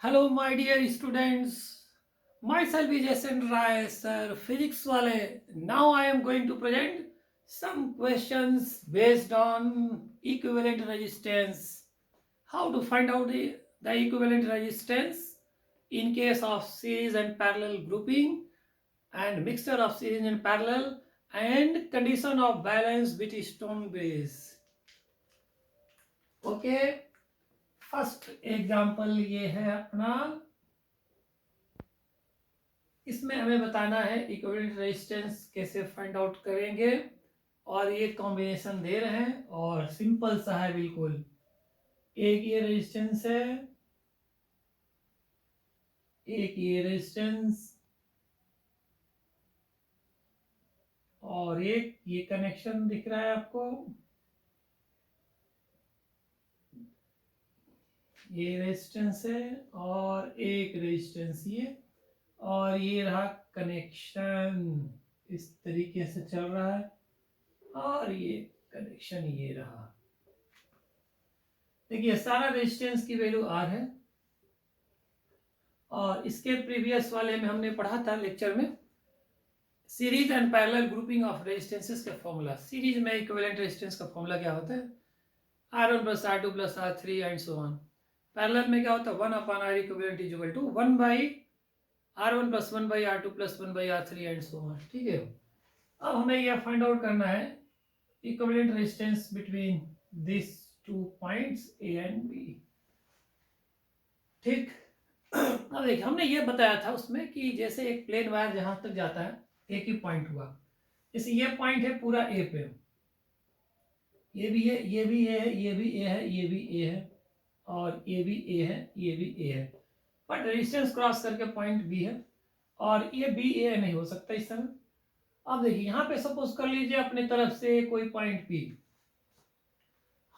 Hello, my dear students. Myself is SN Rai, sir, physics wale. Now I am going to present some questions based on equivalent resistance. How to find out the equivalent resistance in case of series and parallel grouping and mixture of series and parallel and condition of balance with stone base. Okay, first example ये है अपना। इसमें हमें बताना है equivalent resistance कैसे find out करेंगे, और ये कॉम्बिनेशन दे रहे हैं और सिंपल सा है बिल्कुल। एक ये रेजिस्टेंस है, एक ये रेजिस्टेंस, और एक ये कनेक्शन दिख रहा है आपको। ये रेजिस्टेंस है और एक रेजिस्टेंस ये, और ये रहा कनेक्शन। इस तरीके से चल रहा है और ये कनेक्शन ये रहा। देखिए सारा रेजिस्टेंस की वैल्यू आर है, और इसके प्रीवियस वाले में हमने पढ़ा था लेक्चर में series and parallel grouping of resistances का फॉर्मूला। सीरीज में इक्विवेलेंट रेजिस्टेंस का फॉर्मूला क्या होता है? R1 plus R2 plus R3 and so on. Parallel में क्या होता है? 1 upon R equivalent is equal to 1 by R1 plus 1 by R2 plus 1 by R3 and so on. ठीक है, अब हमें यह फाइंड आउट करना है equivalent resistance between this two points A and B। ठीक, अब देखिए हमने ये बताया था उसमें कि जैसे एक प्लेन वायर जहां तक जाता है एक ही पॉइंट हुआ, जैसे ये पॉइंट है पूरा ए पे, ये भी है, ये भी ए है, ये भी ए है, ये भी ए है, और ये भी ए है, ये भी ए है, बट रेजिस्टेंस क्रॉस करके पॉइंट बी है, और ये बी ए नहीं हो सकता इस समय। अब देखिए यहाँ पे सपोज कर लीजिए अपने तरफ से कोई पॉइंट पी,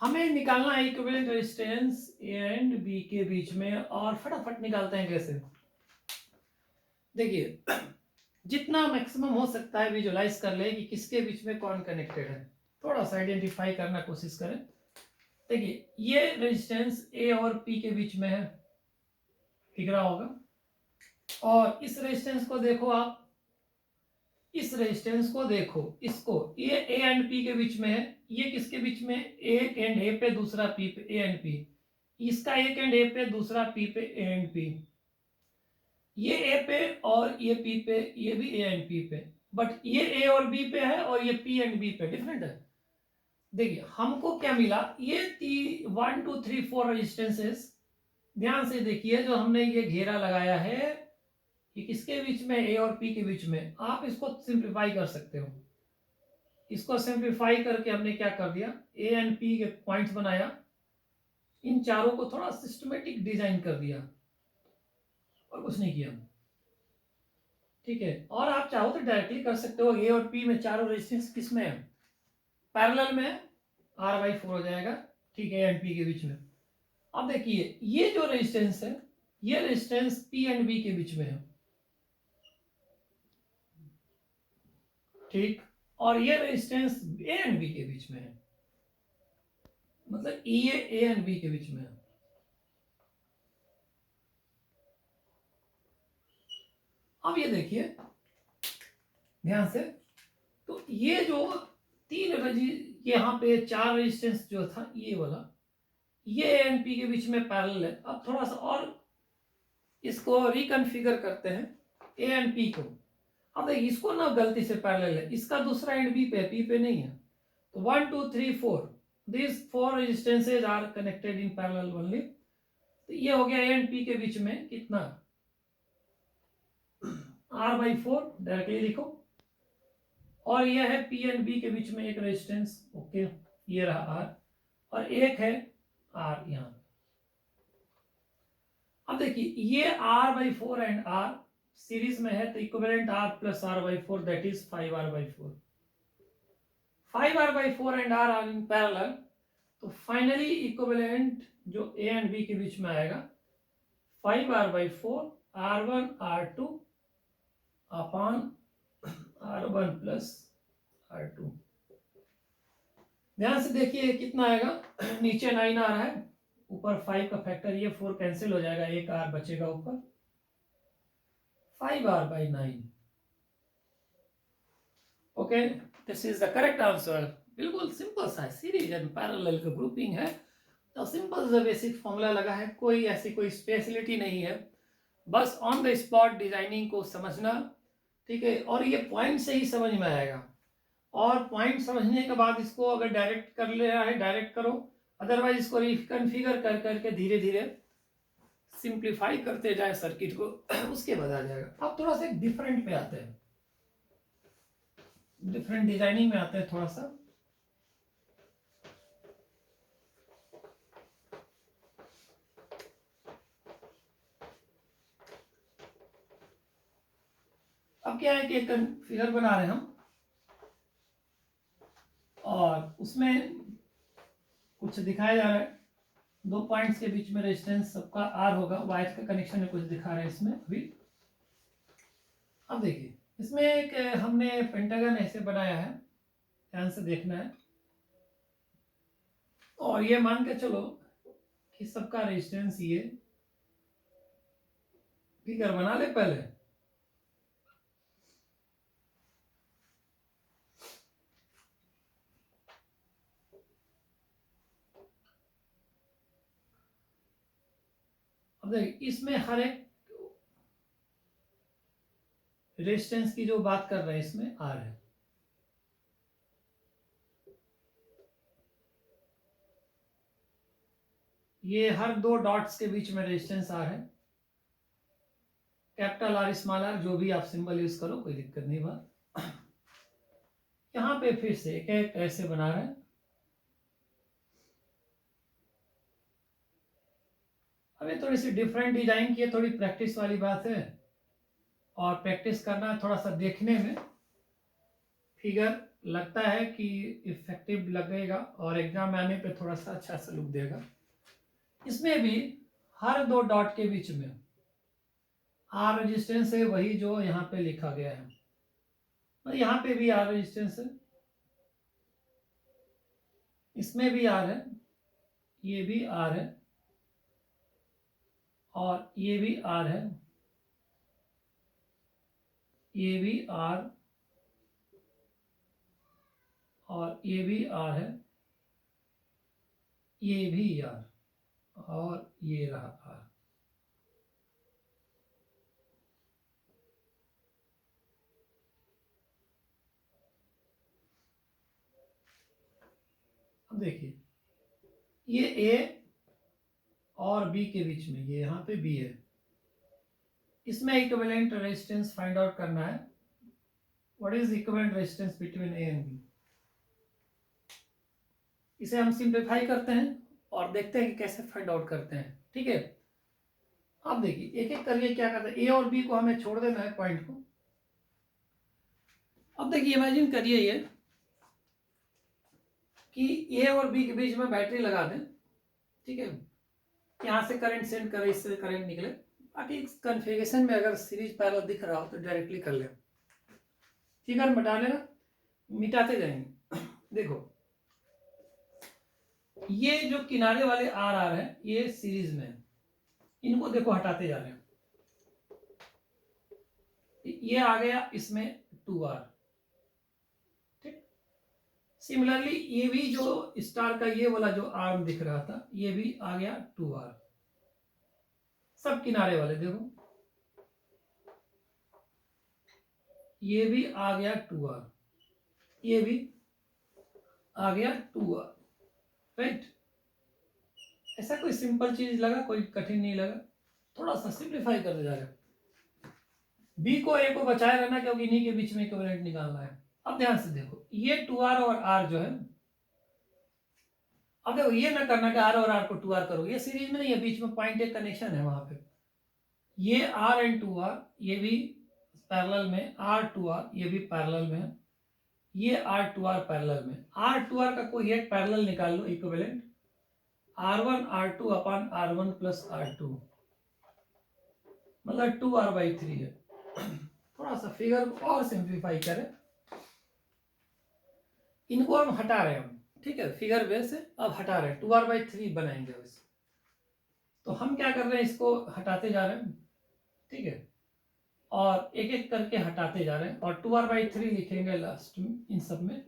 हमें निकालना है equivalent resistance A and B के बीच में, और फटाफट निकालते हैं कैसे। देखिए जितना मैक्सिमम हो सकता है विजुलाइज कर ले कि किसके बीच में कौन कनेक्टेड है, थोड़ा सा आइडेंटिफाई करना कोशिश करें। देखिए ये रेजिस्टेंस ए और पी के बीच में है, दिख रहा होगा, और इस रेजिस्टेंस को देखो आप, इस रेजिस्टेंस को देखो, इसको, ये ए एंड पी के बीच में है, ये किसके बीच में? एक एंड ए पे, दूसरा पी पे, ए एंड पी। इसका एक एंड ए पे, दूसरा पी पे, ए एंड पी। ये ए पे और ये पी पे, ये भी ए एंड पी पे, बट ये ए और बी पे है और ये पी एंड बी पे डिफरेंट है। देखिए हमको क्या मिला, ये 1 2 3 4 रेजिस्टेंसेस, ध्यान से देखिए जो हमने ये घेरा लगाया है, ये किसके बीच में? ए और पी के बीच में। आप इसको सिंप्लीफाई कर सकते हो, इसको सिंप्लीफाई करके हमने क्या कर दिया, ए एंड पी के पॉइंट्स बनाया, इन चारों को थोड़ा सिस्टमेटिक डिजाइन कर दिया, और कुछ नहीं किया। ठीक है, और आप चाहो तो डायरेक्टली कर सकते हो, ए और पी में चारों रेजिस्टेंस किस में है? पैरेलल में, R/4 हो जाएगा। ठीक है, ए एंड पी के बीच में। अब देखिए ये जो रेजिस्टेंस है, ये रेजिस्टेंस पी एंड बी के बीच में है, ठीक, और ये रेजिस्टेंस ए एंड बी के बीच में है, मतलब ये ए एंड बी के बीच में है। अब ये देखिए ध्यान से, तो ये जो यहाँ पे 4 रेजिस्टेंस जो था ये वाला, ये ए एंड पी के बीच में पैरेलल है। अब थोड़ा सा और इसको रिकन्फिगर करते हैं ए एंड पी को। अब देखिए इसको ना गलती से पैरेलल है, इसका दूसरा एंड बी पे, पी पे नहीं है, तो 1 2 3 4 this 4 resistances are connected in parallel only. तो ये हो गया ए एंड पी के बीच में कितना, R/4 डायरेक्टली लिखो, और ये है पी एंड बी के बीच में एक रेजिस्टेंस, ओके, ये रहा R, और एक है R यहां। अब देखिए ये R/4 एंड R सीरीज में है, तो equivalent R plus R/4 that is 5R/4। 5R/4 and R are in parallel, तो फाइनली इक्विवेलेंट जो ए एंड बी के बीच में आएगा 5R/4 R1 R2 upon R1 plus R2। ध्यान से देखिए कितना आएगा, नीचे 9 आ रहा है, ऊपर 5 का फैक्टर, ये 4 कैंसिल हो जाएगा, एक r बचेगा ऊपर, 5r/9। Okay, this is the correct answer. बिल्कुल सिंपल सा सीरीज एंड पैरेलल का ग्रुपिंग है, तो सिंपल सा बेसिक फॉर्मूला लगा है, कोई ऐसी कोई स्पेशलिटी नहीं है, बस ऑन द स्पॉट डिजाइनिंग को समझना, ठीक है। और ये पॉइंट से ही समझ में आएगा, और पॉइंट समझने के बाद इसको अगर डायरेक्ट कर ले रहा है डायरेक्ट करो, अदरवाइज इसको रिकन्फिगर कर करके धीरे धीरे सिंप्लीफाई करते जाए सर्किट को, उसके बाद आ जाएगा। अब थोड़ा सा एक डिफरेंट पे आते हैं, डिफरेंट डिजाइनिंग में आते हैं थोड़ा सा। अब क्या है कि एक फिगर बना रहे हैं हम, और उसमें कुछ दिखाया जा रहा है, दो पॉइंट्स के बीच में रेजिस्टेंस सबका आर होगा, वायर का कनेक्शन में कुछ दिखा रहे हैं इसमें अभी। अब देखिए, इसमें एक हमने पेंटागन ऐसे बनाया है, ध्यान से देखना है, और ये मान के चलो कि सबका रेजिस्टेंस ये फिगर बना ले पहले। अब देखिए, इसमें हर एक रेजिस्टेंस की जो बात कर रहे हैं इसमें आर है, ये हर दो डॉट्स के बीच में रेजिस्टेंस आर है, कैपिटल आर स्मॉल आर, जो भी आप सिंबल यूज करो कोई दिक्कत नहीं बात। यहां पे फिर से एक एक ऐसे बना रहे हैं। अभी थोड़ी सी डिफरेंट डिजाइन की है, थोड़ी प्रैक्टिस वाली बात है, और प्रैक्टिस करना है थोड़ा सा, देखने में फिगर लगता है कि इफेक्टिव लगेगा, और एग्जाम में आने पे थोड़ा सा अच्छा सा लुक देगा। इसमें भी हर दो डॉट के बीच में आर रेजिस्टेंस है, वही जो यहाँ पे लिखा गया है, मतलब यहाँ पे भी आर रेजिस्टेंस है, इसमें भी आर है, ये भी आर है, और ये भी आर है, ये भी आर, और ये भी आर है, ये भी आर, और ये रहा आर। अब देखिए, ये ए और बी के बीच में, ये यहाँ पे बी है, इसमें इक्विवेलेंट रेजिस्टेंस फाइंड आउट करना है। What is equivalent resistance between A and B? इसे हम सिंप्लीफाई करते हैं और देखते हैं कि कैसे फाइंड आउट करते हैं, ठीक है। अब देखिए, एक एक करके क्या करते हैं, ए और बी को हमें छोड़ देना है पॉइंट को। अब देखिए, इमेजिन करिए ये कि ए और बी के बीच में बैटरी लगा दें, ठीक है, यहां से करंट सेंड करे, इससे करंट निकले, बाकी इस कन्फिगरेशन में अगर सीरीज पैरेलल दिख रहा हो तो डायरेक्टली कर ले, फिगर मिटा लेना, मिटाते जाएंगे। देखो, ये जो किनारे वाले आर आर है ये सीरीज में है, इनको देखो हटाते जा रहे हैं, ये आ गया इसमें 2r, ठीक। सिमिलरली ये भी जो स्टार का ये वाला जो आर्म दिख रहा था, ये भी आ गया 2r, सब किनारे वाले देखो, ये भी आ गया 2r, ये भी आ गया 2r, राइट। ऐसा कोई सिंपल चीज लगा, कोई कठिन नहीं लगा, थोड़ा सा सिंप्लीफाई करते जा रहे। बी को ए को बचाए रहना, क्योंकि इन्हीं के बीच में इक्विवेलेंट निकालना है। अब ध्यान से देखो, ये 2r और r जो है, अब देखो ये ना करना कि r और r को 2r करो, ये सीरीज में नहीं है, बीच में पॉइंट एक कनेक्शन है वहां पे, ये r एंड 2r, ये भी पैरेलल में, r2r ये भी पैरेलल में है, ये r2r पैरेलल में, r2r का कोई एक पैरेलल निकाल लो equivalent, r1 r2 upon r1 plus r2, मतलब 2r/3 है। थोड़ा सा फिगर को और सिंप्लीफाई करें, इनको हम हटा रहे हैं, ठीक है, फिगर वे से अब हटा रहे हैं, 2r/3 बनाएंगे वैसे, तो हम क्या कर रहे हैं, इसको हटाते जा रहे हैं, ठीक है, और एक एक करके हटाते जा रहे हैं और 2r/3 लिखेंगे लास्ट में इन सब में।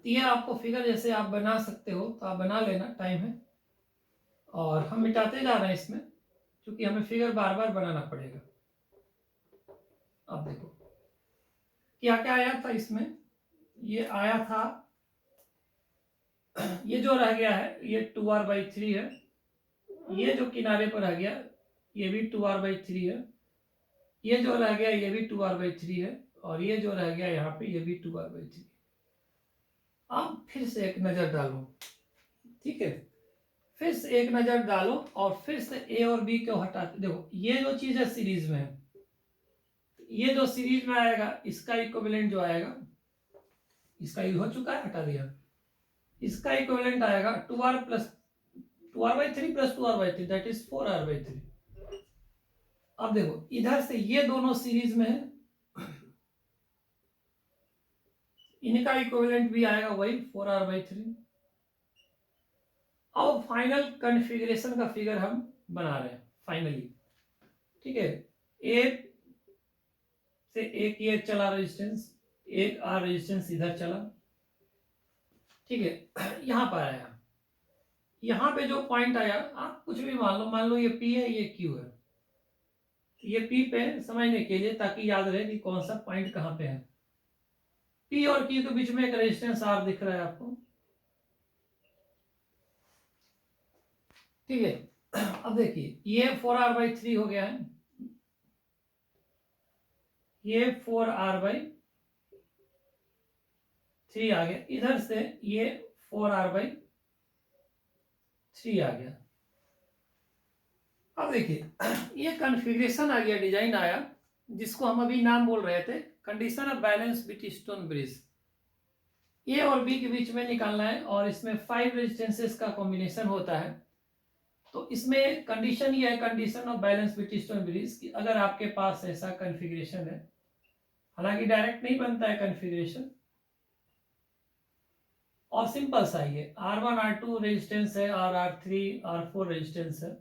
ये आपको फिगर जैसे आप बना सकते हो तो आप बना लेना, टाइम है। और हम मिटाते जा रहे हैं इसमें, क्योंकि हमें फिगर बार बार बनाना पड़ेगा। अब देखो क्या क्या आया था इसमें, ये आया था, ये जो रह गया है ये 2r/3 है, ये जो किनारे पर रह गया ये भी 2r/3 है, ये जो रह गया ये भी 2r/3 है, और ये जो रह गया यहाँ पे ये भी 2r/3। अब फिर से एक नजर डालो, ठीक है, फिर से एक नजर डालो और फिर से ए और बी को हटाते, देखो ये जो चीज है सीरीज में है, ये जो सीरीज में आएगा इसका इक्विवेलेंट जो आएगा, इसका यूज हो चुका है, हटा दिया, इसका इक्विवेलेंट आएगा 2r/3 plus 2r/3 that is 4r/3। अब देखो इधर से ये दोनों सीरीज में है, इनका इक्विवेलेंट भी आएगा वही 4r/3। अब फाइनल कॉन्फ़िगरेशन का फिगर हम बना रहे हैं फाइनली, ठीक है। एक से एक ये चला रेजिस्टेंस, एक आर रेजिस्टेंस इधर चला, ठीक है। यहां पर आया, यहां पे जो पॉइंट आया, आप कुछ भी मान लो ये पी है ये क्यू है, ये पी पे समझने के लिए, ताकि याद रहे कि कौन सा पॉइंट कहां पे है। पी और क्यू के बीच में एक रेजिस्टेंस आर दिख रहा है आपको, ठीक है। अब देखिए ये 4r/3 हो गया है, ये 4r/3 आ गया, इधर से ये 4r/3 आ गया। अब देखिए ये कॉन्फ़िगरेशन आ गया, डिजाइन आया, जिसको हम अभी नाम बोल रहे थे condition of balance Wheatstone bridge. A और बी के बीच में निकालना है और इसमें 5 रेजिस्टेंसेस का कॉम्बिनेशन होता है। तो इसमें कंडीशन ये है, condition of balance Wheatstone bridge, कि अगर आपके पास ऐसा कॉन्फ़िगरेशन है, हालांकि डायरेक्ट नहीं बनता है कॉन्फ़िगरेशन, और सिंपल सा ही है, R1 R2 रेजिस्टेंस है और R3 R4 रेजिस्टेंस है,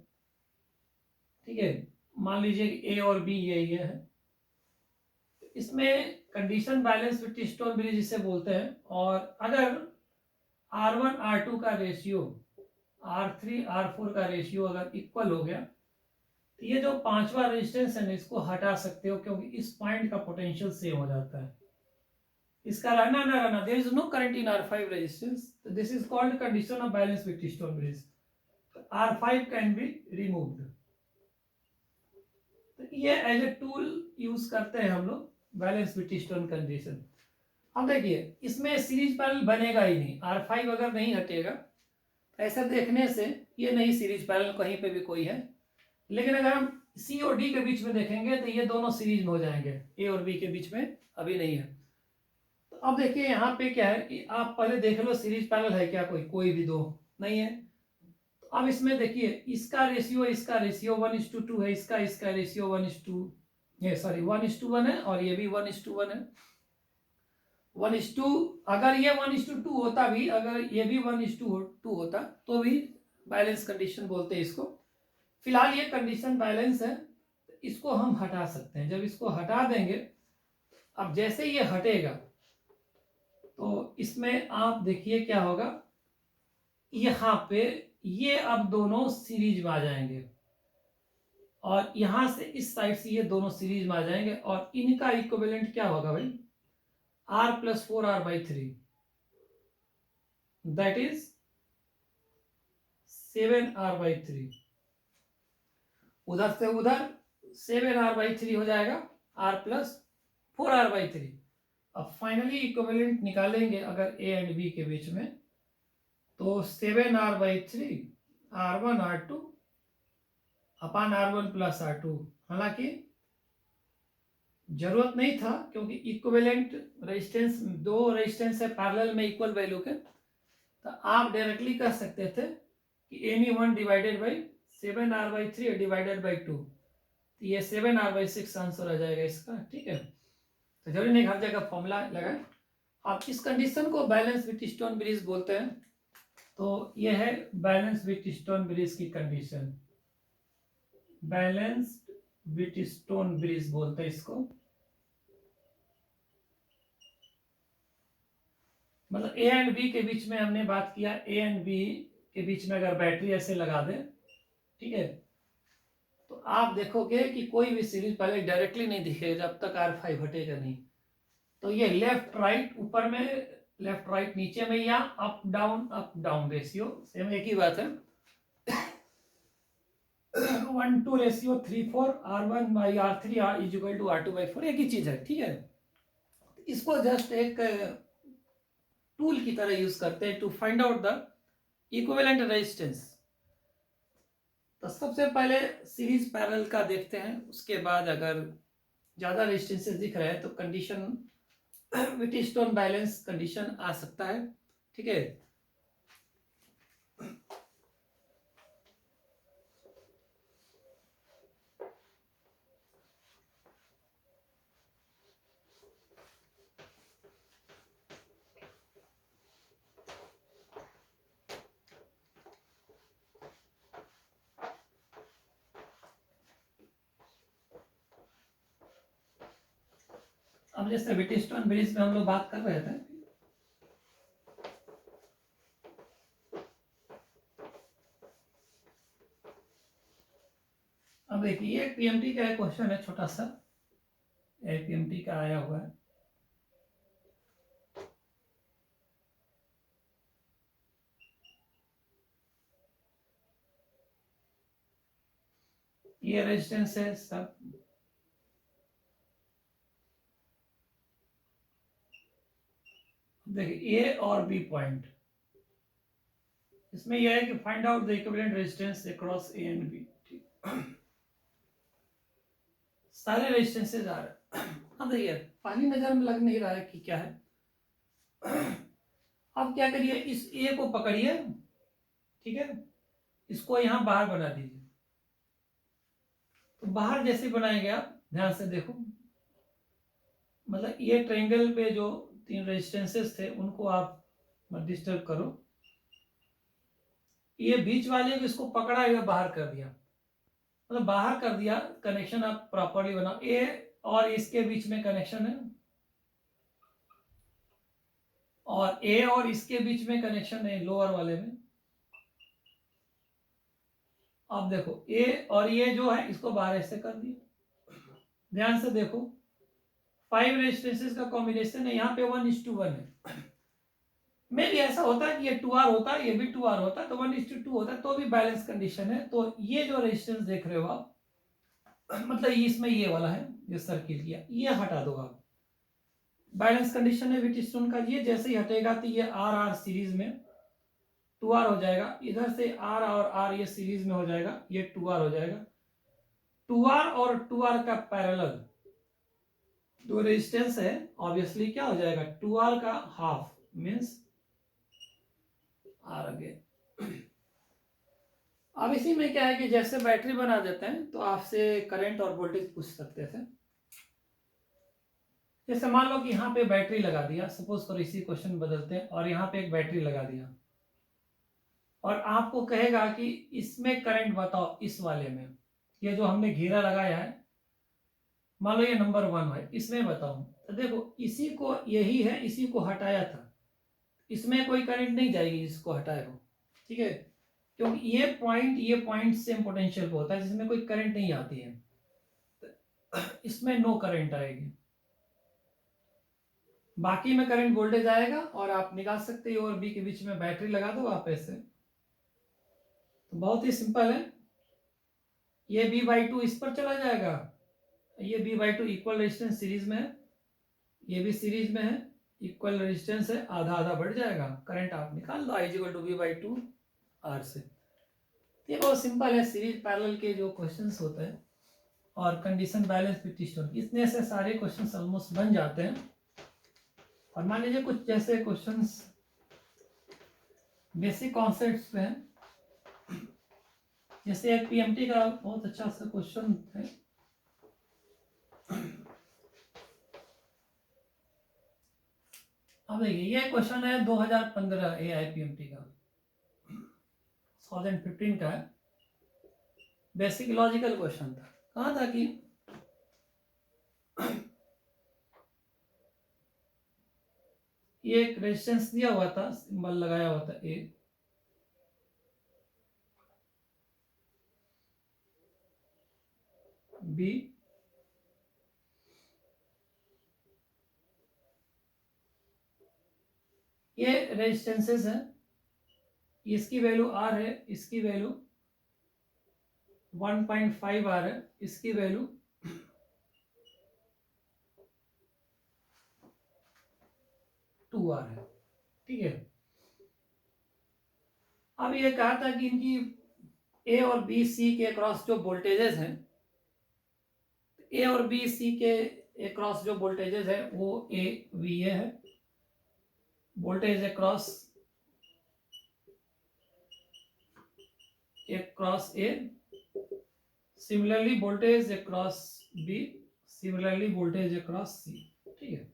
ठीक है। मान लीजिए कि ए और बी ये है, इसमें कंडीशन बैलेंस व्हीटस्टोन ब्रिज इसे बोलते हैं। और अगर R1 R2 का रेशियो R3 R4 का रेशियो अगर इक्वल हो गया, तो ये जो पांचवा रेजिस्टेंस है ना, इसको हटा सकते हो, क्योंकि इस पॉइंट का पोटेंशियल सेम हो जाता है, इसका रहना ना रहना, there is no current in R5 resistance, तो this is called condition of balance Wheatstone bridge. R5 can be removed, तो ये एज ए टूल यूज करते हैं हम लोग बैलेंस व्हीटस्टोन कंडीशन। अब देखिए इसमें सीरीज पैरेलल बनेगा ही नहीं, R5 अगर नहीं हटेगा, ऐसा देखने से ये नहीं सीरीज पैरेलल कहीं पे भी कोई है, लेकिन अगर हम सी और डी के बीच में देखेंगे तो ये दोनों सीरीज में हो जाएंगे, ए और बी के बीच में अभी नहीं है। तो अब देखिए यहाँ पे क्या है कि आप पहले देख लो सीरीज पैरेलल है क्या, कोई भी दो नहीं है। तो अब इसमें देखिए इसका रेशियो 1:2 है, इसका रेशियो 1:2 सॉरी 1:1 है, और ये भी 1:1 है। 1:2, अगर ये 1:2 होता भी, अगर ये भी 1:2 होता तो भी बैलेंस कंडीशन बोलते हैं इसको। फिलहाल ये कंडीशन बैलेंस है, इसको हम हटा सकते हैं। जब इसको हटा देंगे, अब जैसे ये हटेगा तो इसमें आप देखिए क्या होगा, यहाँ पे ये अब दोनों सीरीज में आ जाएंगे, और यहां से इस साइड से ये दोनों सीरीज में आ जाएंगे, और इनका इक्विवेलेंट क्या होगा भाई, R + 4r/3 that is 7r/3। उधर से उधर 7r/3 हो जाएगा, R + 4r/3। अब फाइनली इक्विवेलेंट निकालेंगे अगर ए एंड बी के बीच में, तो 7r/3 R1 R2 अपान R1 + R2। हालांकि जरूरत नहीं था, क्योंकि इक्विवेलेंट रेजिस्टेंस, दो रेजिस्टेंस है पैरेलल में इक्वल वैल्यू के, तो आप डायरेक्टली कह सकते थे कि any1 divided by 7r/3 divided by 2, तो ये 7r/6 आंसर आ जाएगा इसका, ठीक है। तो जरूरी नहीं हर जगह फॉर्मूला लगाए। आप इस कंडीशन को बैलेंस व्हीटस्टोन ब्रिज बोलते हैं। तो ये है बैलेंस व्हीटस्टोन ब्रिज की कंडीशन, बैलेंस्ड व्हीटस्टोन ब्रिज बोलते हैं इसको। मतलब ए एंड बी के बीच में हमने बात किया, ए एंड बी के बीच में अगर बैटरी ऐसे लगा दें, ठीक है, तो आप देखोगे कि कोई भी सीरीज पहले डायरेक्टली नहीं दिखेगा जब तक R5 हटेगा नहीं। तो ये लेफ्ट राइट ऊपर में, लेफ्ट राइट नीचे में, या अप डाउन रेशियो सेम एक ही बात है। 1:2 ratio 3:4 R1/R3 is equal to R2/4 एक ही चीज है, ठीक है। इसको जस्ट एक टूल की तरह यूज करते हैं to find out the equivalent resistance. तो सबसे पहले सीरीज पैरेलल का देखते हैं, उसके बाद अगर ज्यादा रेजिस्टेंसेस दिख रहे हैं तो कंडीशन व्हीटस्टोन बैलेंस कंडीशन आ सकता है, ठीक है। अब जैसे व्हीटस्टोन ब्रिज में हम लोग बात कर रहे थे, अब देखिए ये पीएमटी का एक क्वेश्चन है छोटा सा, पीएमटी का आया हुआ है। ये रेजिस्टेंस है सब, देखिए ए और बी पॉइंट, इसमें यह है कि find out the equivalent resistance across A and B, सारे रेजिस्टेंसेज आ रहे हैं। अब देखिए पानी नजर में लग नहीं रहा है कि क्या है। अब क्या करिए, इस ए को पकड़िए, ठीक है, इसको यहां बाहर बना दीजिए। तो बाहर जैसे बनाएंगे आप ध्यान से देखो, मतलब ये ट्रायंगल पे जो 3 रेजिस्टेंसेस थे उनको आप मत डिस्टर्ब करो। ये बीच वाले को इसको पकड़ा हुआ बाहर कर दिया, मतलब बाहर कर दिया, कनेक्शन आप प्रॉपर्ली बनाओ। ए और इसके बीच में कनेक्शन है, और ए और इसके बीच में कनेक्शन है लोअर वाले में। अब देखो ए और ये जो है इसको बाहर ऐसे कर दिया, ध्यान से देखो 5 रेजिस्टेंसेस का कॉम्बिनेशन है, यहाँ पे 1:1 है। मे भी ऐसा होता है कि ये 2R होता है, ये भी 2R होता है, तो 1:2 होता है, तो भी बैलेंस कंडीशन है। तो ये जो रेजिस्टेंस देख रहे हो आप, मतलब इसमें ये वाला है, ये सर्किल किया, ये हटा दो आप, बैलेंस कंडीशन है व्हीटस्टोन का। ये जैसे ही हटेगा तो ये R सीरीज में 2R हो जाएगा, इधर से R और R ये सीरीज में हो जाएगा, ये 2R हो जाएगा। 2R और 2R का पैरेलल जो रेजिस्टेंस है ऑब्वियसली क्या हो जाएगा, 2R का हाफ मींस R अगेन। अब इसी में क्या है कि जैसे बैटरी बना देते हैं तो आपसे करंट और वोल्टेज पूछ सकते थे। जैसे मान लो कि यहाँ पे बैटरी लगा दिया, सपोज करो इसी क्वेश्चन बदलते हैं, और यहाँ पे एक बैटरी लगा दिया, और आपको कहेगा कि इसमें करंट बताओ, इस वाले में, ये जो हमने घेरा लगाया है, मान लो ये नंबर 1 है, इसमें बताओ। तो देखो इसी को, यही है, इसी को हटाया था, इसमें कोई करंट नहीं जाएगी इसको हटाए हो, ठीक है, क्योंकि ये पॉइंट सेम पोटेंशियल पे होता है जिसमें कोई करंट नहीं आती है, इसमें नो करंट आएगी, बाकी में करंट वोल्टेज आएगा। और आप निकाल सकते हो, और बी के बीच में बैटरी लगा दो आप ऐसे, तो बहुत ही सिंपल है। ये B/2 इस पर चला जाएगा, ये B/2 इक्वल रेजिस्टेंस सीरीज में है, ये भी सीरीज में है, इक्वल रेजिस्टेंस है, आधा आधा बढ़ जाएगा, करंट आप निकाल लो I = V/2 R से। ये बहुत सिंपल है, सीरीज पैरेलल के जो क्वेश्चंस होते हैं और कंडीशन बैलेंस व्हीटस्टोन, इतने से सारे क्वेश्चंस ऑलमोस्ट बन जाते हैं। और मान लीजिए कुछ जैसे क्वेश्चंस बेसिक कॉन्सेप्ट्स पे हैं, जैसे एक पीएमटी का बहुत अच्छा सा क्वेश्चन है, अब देखिए ये क्वेश्चन है 2015 AIPMT का। 2015 का है, बेसिक लॉजिकल क्वेश्चन था। कहा था कि ये एक रेजिस्टेंस दिया हुआ था, सिंबल लगाया हुआ था ए, बी, ये रेजिस्टेंसेस है, इसकी वैल्यू आर है, इसकी वैल्यू 1.5 आर है, इसकी वैल्यू 2 आर है। ठीक है, अब ये कहा था कि इनकी ए और बी सी के अक्रॉस जो वोल्टेजेस हैं, ए और बी सी के अक्रॉस जो वोल्टेजेस है वो ए वी ए है, voltage across A, similarly voltage across B, similarly voltage across C. ठीक है,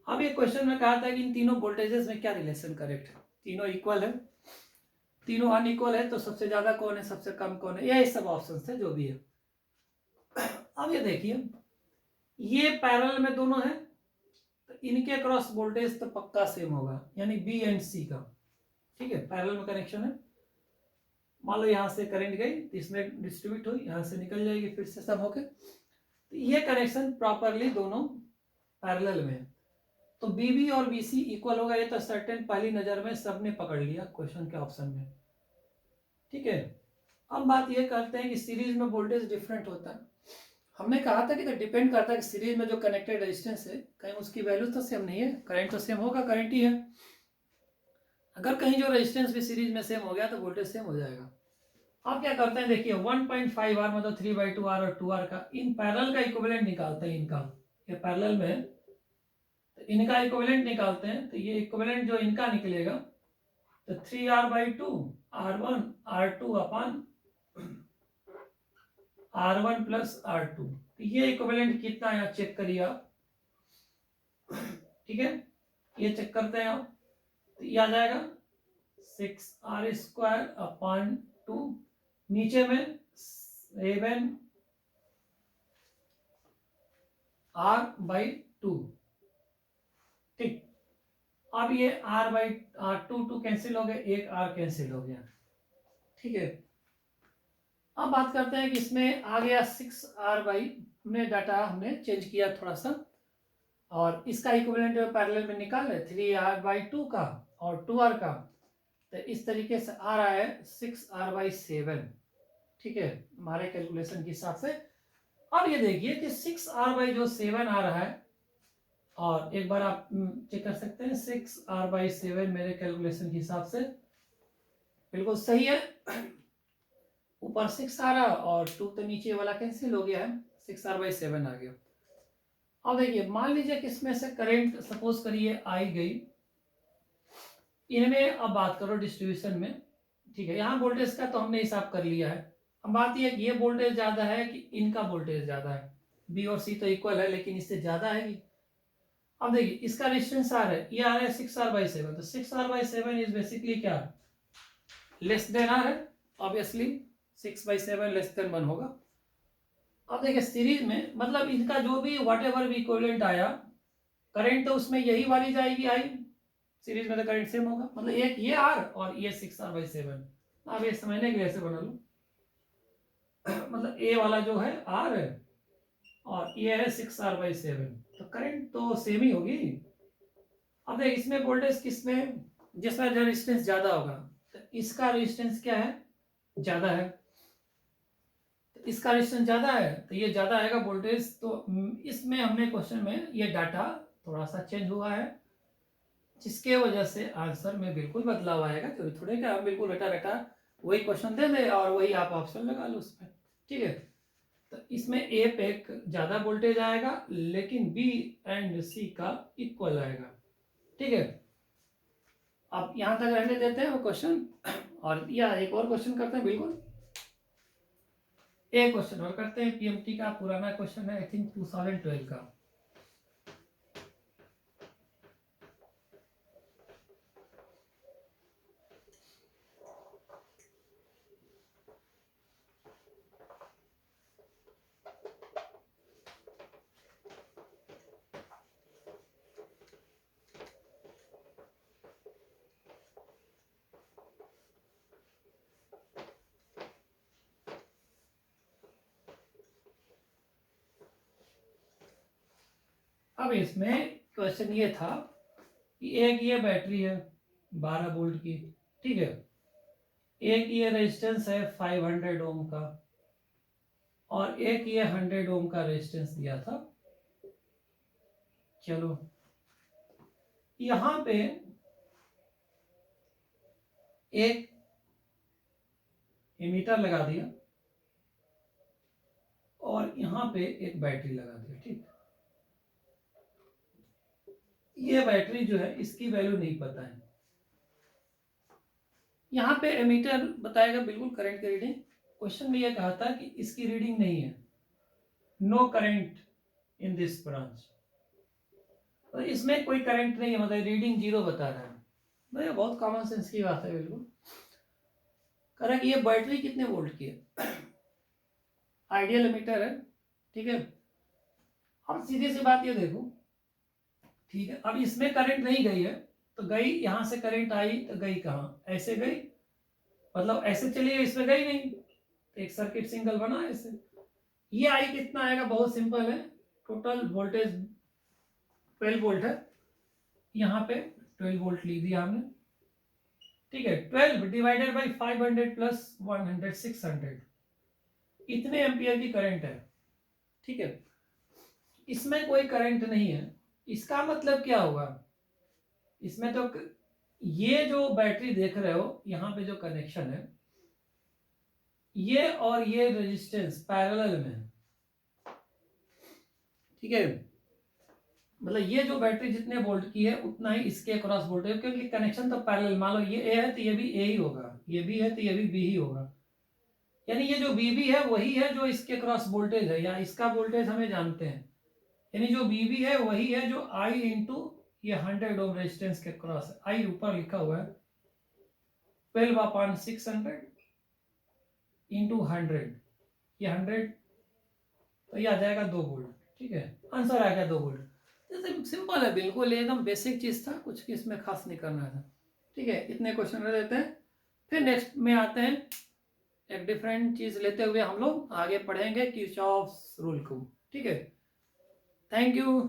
अब ये क्वेश्चन में कहा था कि इन तीनों वोल्टेजेस में क्या रिलेशन करेक्ट है, तीनों इक्वल है, तीनों अनइक्वल है, तो सबसे ज्यादा कौन है, सबसे कम कौन है, यही सब ऑप्शन है जो भी है। अब ये देखिए, ये पैरेलल में दोनों है, तो इनके अक्रॉस वोल्टेज तो पक्का सेम होगा, यानी बी एंड सी का। ठीक है, पैरेलल में कनेक्शन है, मान लो यहां से करंट गई तो इसमें डिस्ट्रीब्यूट हुई, यहां से निकल जाएगी फिर से सब होके, तो ये कनेक्शन प्रॉपरली दोनों पैरेलल में है, तो बीबी और बीसी इक्वल होगा, ये तो सर्टेन पहली नजर में सबने पकड़ लिया क्वेश्चन के ऑप्शन में। ठीक है, अब बात ये करते हैं कि सीरीज में वोल्टेज डिफरेंट होता है। हमने कहा था कि तो डिपेंड करता है कि सीरीज में जो कनेक्टेड रेजिस्टेंस है कहीं उसकी वैल्यू तो सेम नहीं है, करंट तो सेम होगा, करंट ही है। अगर कहीं जो रेजिस्टेंस भी सीरीज में सेम हो गया तो वोल्टेज सेम हो जाएगा। अब क्या करते हैं, देखिए 1.5 आर मतलब 3/2 आर और 2 आर का इन पैरेलल का इक्विवेलेंट निकालते हैं इनका, ये पैरेलल में तो इनका इक्विवेलेंट निकालते हैं, तो ये इक्विवेलेंट जो इनका निकलेगा तो 3r/2 r1 r2 अपन r1 प्लस r2, तो ये इक्विवेलेंट कितना है चेक करिए आप। ठीक है, ये चेक करते हैं आप, तो ये आ जाएगा 6r² अपन 2, नीचे में 7r/2। ठीक, अब ये r/2 कैंसिल हो गया, एक r कैंसिल हो गया। ठीक है, अब बात करते हैं कि इसमें आ गया 6r/, हमने डाटा हमने चेंज किया थोड़ा सा, और इसका इक्विवेलेंट पैरेलल में निकाले 3r/2 का और 2r का, तो इस तरीके से आ रहा है 6r/7। ठीक है, हमारे कैलकुलेशन के हिसाब से। अब ये देखिए कि 6r/7 आ रहा है, और एक बार आप चेक कर सकते हैं 6r/7 मेरे कैलकुलेशन के हिसाब से बिल्कुल सही है, ऊपर 6 आ रहा और 2 तो नीचे वाला कैंसिल हो गया है, 6r/7 आ गया। अब देखिए, मान लीजिए कि इसमें से करंट सपोज करिए आई गई, इनमें अब बात करो डिस्ट्रीब्यूशन में। ठीक है, यहाँ वोल्टेज का तो हमने हिसाब कर लिया है, अब बात यह है कि ये वोल्टेज ज्यादा है कि इनका वोल्टेज ज्यादा है, बी और सी तो इक्वल है लेकिन इससे ज्यादा है कि। अब देखिए, इसका रेजिस्टेंस आर है, ये आ रहा है 6r/7, तो 6r/7 इज बेसिकली क्या, लेस देन आर है, ऑब्वियसली 6/7 लेस देन 1 होगा। अब देखिए सीरीज में मतलब इनका जो भी वॉट एवर भी इक्विवेलेंट आया, करंट तो उसमें यही वाली जाएगी आई, सीरीज में तो करंट सेम होगा, मतलब एक ये आर और ये 6r/7। अब ये समझने के लिए ऐसे बना लो, मतलब ए वाला जो है आर है और ये है 6r/7, तो करंट तो सेम ही होगी। अब देख, इसमें वोल्टेज किसमें, जिसमें रेजिस्टेंस ज्यादा होगा, तो इसका रेजिस्टेंस क्या है, ज्यादा है, तो इसका रेजिस्टेंस ज्यादा है तो ये ज्यादा आएगा वोल्टेज। तो इसमें हमने क्वेश्चन में ये डाटा थोड़ा सा चेंज हुआ है, जिसके वजह से आंसर में बिल्कुल बदलाव आएगा, तो थोड़े का हम बिल्कुल बेटा बेटा वही क्वेश्चन दे दे और वही आप ऑप्शन लगा लो उसमें। ठीक है, तो इसमें ए पे ज्यादा वोल्टेज आएगा लेकिन बी एंड सी का इक्वल आएगा। ठीक है, अब यहां तक रहने देते हैं वो क्वेश्चन, और या एक और क्वेश्चन करते हैं, बिल्कुल एक क्वेश्चन और करते हैं, पीएमटी का पुराना क्वेश्चन है, आई थिंक 2012 का। अब इसमें क्वेश्चन ये था कि एक ये बैटरी है 12 वोल्ट की, ठीक है, एक ये रेजिस्टेंस है 500 ओम का, और एक ये 100 ओम का रेजिस्टेंस दिया था। चलो यहां पे एक एमीटर लगा दिया और यहां पे एक बैटरी लगा दिया, ठीक। ये बैटरी जो है इसकी वैल्यू नहीं पता है। यहाँ पे एमीटर बताएगा बिल्कुल करंट की रीडिंग। क्वेश्चन में ये कहा था कि इसकी रीडिंग नहीं है, no current in this branch, तो इसमें कोई करंट नहीं है, मतलब रीडिंग 0 बता रहा है। तो बहुत कॉमन सेंस की बात है बिल्कुल। कह रहा कि ये बैटरी कितने वोल्ट की है, आइडियल एमीटर है, ठीक है। अब सीधी सी बात ये देखो, ठीक है, अब इसमें करंट नहीं गई है, तो गई यहां से करंट आई तो गई कहां, ऐसे गई, मतलब ऐसे चली गई, इसमें गई नहीं, तो एक सर्किट सिंगल बना ऐसे। ये आई कितना आएगा, बहुत सिंपल है, टोटल वोल्टेज 12 वोल्ट है, यहाँ पे 12 वोल्ट लिख दिया हमने, ठीक है। 12 डिवाइडेड बाई 500 प्लस 100 600, इतने एम्पियर की करंट है, ठीक है। इसमें कोई करंट नहीं है, इसका मतलब क्या होगा, इसमें तो ये जो बैटरी देख रहे हो यहाँ पे जो कनेक्शन है, ये और ये रेजिस्टेंस पैरेलल में है, ठीक है। मतलब ये जो बैटरी जितने वोल्ट की है उतना ही इसके अक्रॉस वोल्टेज, क्योंकि कनेक्शन तो पैरेलल, मान लो ये ए है तो ये भी ए ही होगा, ये बी है तो ये भी बी ही होगा, यानी ये जो बी बी है वही है जो इसके अक्रॉस वोल्टेज है, या इसका वोल्टेज हमें जानते हैं, यानी जो बी बी है वही है जो आई इंटू ये 100 ओम रेजिस्टेंस के क्रॉस है। आई ऊपर लिखा हुआ है 12/600 इंटू 100, ये 100, तो ये आ जाएगा 2 वोल्ट, ठीक है, आंसर आ गया 2 वोल्ट। जैसे सिंपल है बिल्कुल, एकदम बेसिक चीज था, कुछ इसमें खास नहीं करना था, ठीक है। इतने क्वेश्चन रह देते हैं, फिर नेक्स्ट में आते हैं, एक डिफरेंट चीज लेते हुए हम लोग आगे पढ़ेंगे किरचॉफ्स रूल को, ठीक है। Thank you.